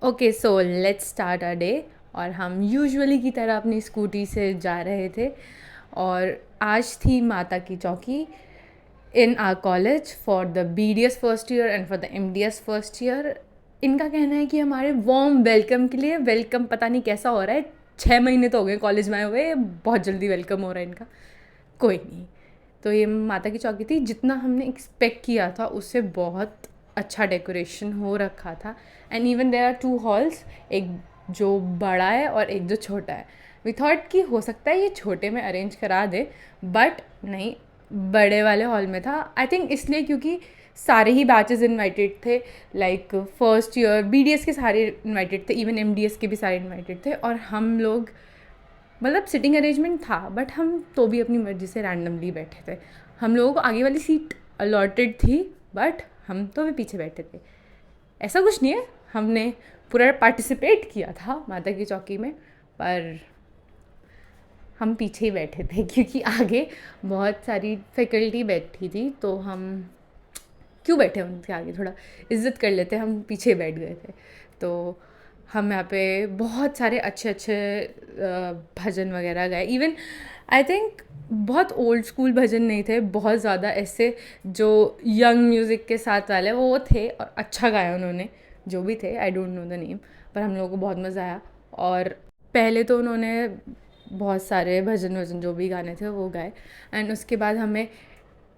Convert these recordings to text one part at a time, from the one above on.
Okay so let's start a day. और हम usually की तरह अपनी स्कूटी से जा रहे थे और आज थी माता की चौकी इन are college for the BDS first year and for the MDS first year. इनका कहना है कि हमारे वार्म वेलकम के लिए, वेलकम पता नहीं कैसा हो रहा है, 6 महीने तो हो गए कॉलेज में आए हुए, बहुत जल्दी वेलकम हो रहा है इनका। कोई नहीं। तो ये माता की चौकी थी, जितना हमने एक्सपेक्ट किया था उससे बहुत अच्छा डेकोरेशन हो रखा था। And even there are 2 halls, एक जो बड़ा है और एक जो छोटा है। वी थॉट कि हो सकता है ये छोटे में अरेंज करा दे, बट नहीं, बड़े वाले हॉल में था। आई थिंक इसलिए क्योंकि सारे ही बैचेस इनवाइटेड थे, लाइक फर्स्ट ईयर BDS के सारे इनवाइटेड थे, इवन MDS के भी सारे इनवाइटेड थे। और हम लोग, मतलब सिटिंग अरेंजमेंट था बट हम तो भी अपनी मर्ज़ी से रैंडमली बैठे थे। हम लोगों को आगे वाली सीट अलॉटेड थी बट हम तो भी पीछे बैठे थे। ऐसा कुछ नहीं है, हमने पूरा पार्टिसिपेट किया था माता की चौकी में, पर हम पीछे ही बैठे थे क्योंकि आगे बहुत सारी फैकल्टी बैठी थी, तो हम क्यों बैठे उनके आगे, थोड़ा इज्जत कर लेते, हम पीछे बैठ गए थे। तो हम यहाँ पे बहुत सारे अच्छे अच्छे भजन वगैरह गाए। इवन आई थिंक बहुत ओल्ड स्कूल भजन नहीं थे, बहुत ज़्यादा ऐसे जो यंग म्यूज़िक के साथ वाले वो थे, और अच्छा गाया उन्होंने, जो भी थे, I don't know the name, पर हम लोगों को बहुत मज़ा आया। और पहले तो उन्होंने बहुत सारे भजन वजन जो भी गाने थे वो गाए, एंड उसके बाद हमें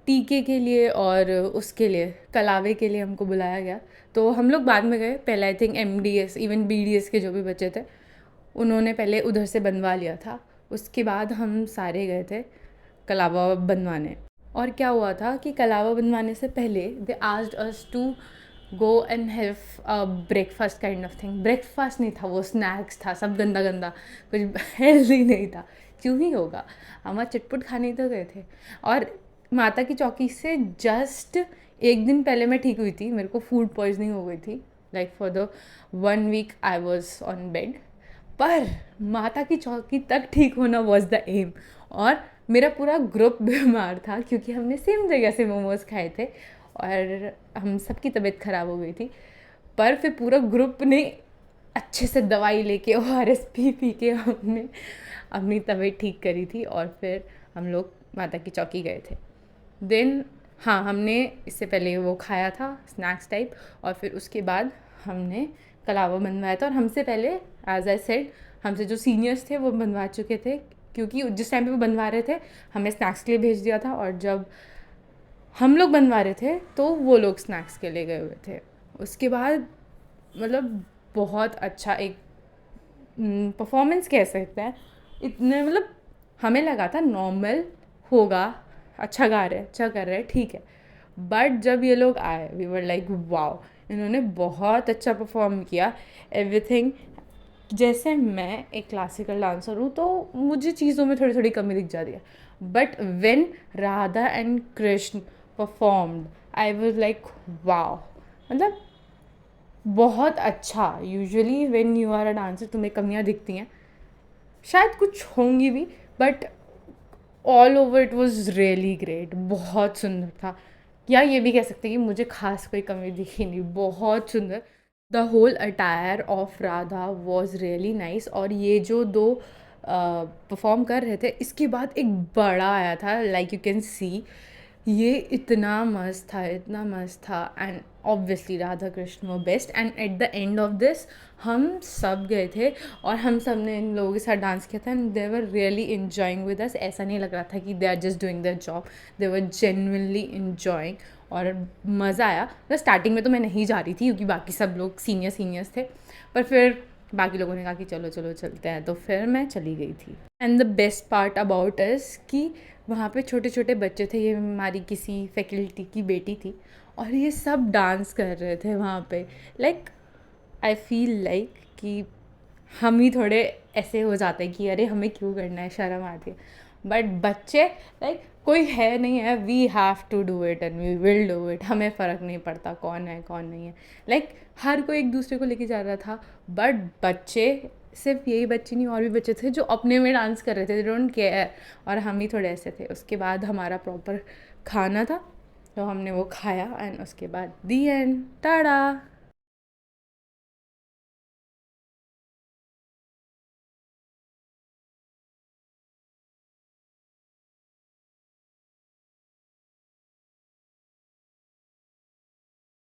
टीके के लिए और उसके लिए कलावे के लिए हमको बुलाया गया। तो हम लोग बाद में गए, पहले I think MDS even BDS के जो भी बच्चे थे उन्होंने पहले उधर से बनवा लिया था, उसके बाद हम सारे गए थे कलावा बनवाने। और क्या हुआ था कि कलावा बनवाने से पहले they asked us to go and have a breakfast kind of thing. Breakfast नहीं था, वो स्नैक्स था, सब गंदा गंदा, कुछ हेल्दी नहीं था। क्यों ही होगा, हम चटपट खाने ही तो गए थे। और माता की चौकी से जस्ट एक दिन पहले मैं ठीक हुई थी, मेरे को फूड पॉइजनिंग हो गई थी, like for the 1 week I was on bed. पर माता की चौकी तक ठीक होना वॉज द एम। और मेरा पूरा ग्रुप बीमार था क्योंकि हमने सेम जगह से मोमोज़ खाए थे और हम सबकी तबीयत ख़राब हो गई थी। पर फिर पूरा ग्रुप ने अच्छे से दवाई लेके ORS पी के हमने अपनी तबीयत ठीक करी थी और फिर हम लोग माता की चौकी गए थे। देन हाँ, हमने इससे पहले वो खाया था स्नैक्स टाइप, और फिर उसके बाद हमने कलावा बनवाया था। और हमसे पहले, एज आई सेड, हमसे जो सीनियर्स थे वो बनवा चुके थे, क्योंकि जिस टाइम पे वो बनवा रहे थे हमें स्नैक्स के लिए भेज दिया था, और जब हम लोग बनवा रहे थे तो वो लोग स्नैक्स के लिए गए हुए थे। उसके बाद मतलब बहुत अच्छा एक परफॉर्मेंस कह सकते हैं, इतने मतलब हमें लगा था नॉर्मल होगा, अच्छा गा रहे, अच्छा कर रहे, ठीक है। बट जब ये लोग आए वी वर लाइक वाओ, इन्होंने बहुत अच्छा परफॉर्म किया, एवरीथिंग। जैसे मैं एक क्लासिकल डांसर हूँ तो मुझे चीज़ों में थोड़ी थोड़ी कमी दिख जाती है, but when Radha and Krishna performed I was like wow, मतलब बहुत अच्छा। Usually when you are a dancer तुम्हें कमियाँ दिखती हैं, शायद कुछ होंगी भी, but all over it was really great, बहुत सुंदर था। या ये भी कह सकते हैं कि मुझे खास कोई कमी दिखी नहीं, बहुत सुंदर। The whole attire of Radha was really nice. और ये जो दो परफॉर्म कर रहे थे, इसके बाद एक बड़ा आया था, लाइक यू कैन सी, ये इतना मस्त था, इतना मस्त था। एंड ऑब्वियसली राधा कृष्ण वो best. And at the end of this हम सब गए थे और हम सब ने इन लोगों के साथ डांस किया था, and they were really enjoying with us. ऐसा नहीं लग रहा था कि they are just doing their job, they were genuinely enjoying. और मज़ा आया। तो स्टार्टिंग में तो मैं नहीं जा रही थी क्योंकि बाकी सब लोग सीनियर्स थे, पर फिर बाकी लोगों ने कहा कि चलो चलो चलते हैं, तो फिर मैं चली गई थी। And the best part about is कि वहाँ पे छोटे छोटे बच्चे थे, ये हमारी किसी फैकल्टी की बेटी थी, और ये सब डांस कर रहे थे वहाँ पे। लाइक आई फील लाइक कि हम ही थोड़े ऐसे हो जाते हैं कि अरे हमें क्यों करना है, शर्म आती है, बट बच्चे लाइक कोई है नहीं है, we have to do it and we will do it. हमें फ़र्क नहीं पड़ता कौन है कौन नहीं है, लाइक हर कोई एक दूसरे को लेके जा रहा था। बट बच्चे, सिर्फ यही बच्चे नहीं और भी बच्चे थे जो अपने में डांस कर रहे थे, दे डोंट केयर, और हम ही थोड़े ऐसे थे। उसके बाद हमारा प्रॉपर खाना था, तो हमने वो खाया, एंड उसके बाद दी एंड टाड़ा।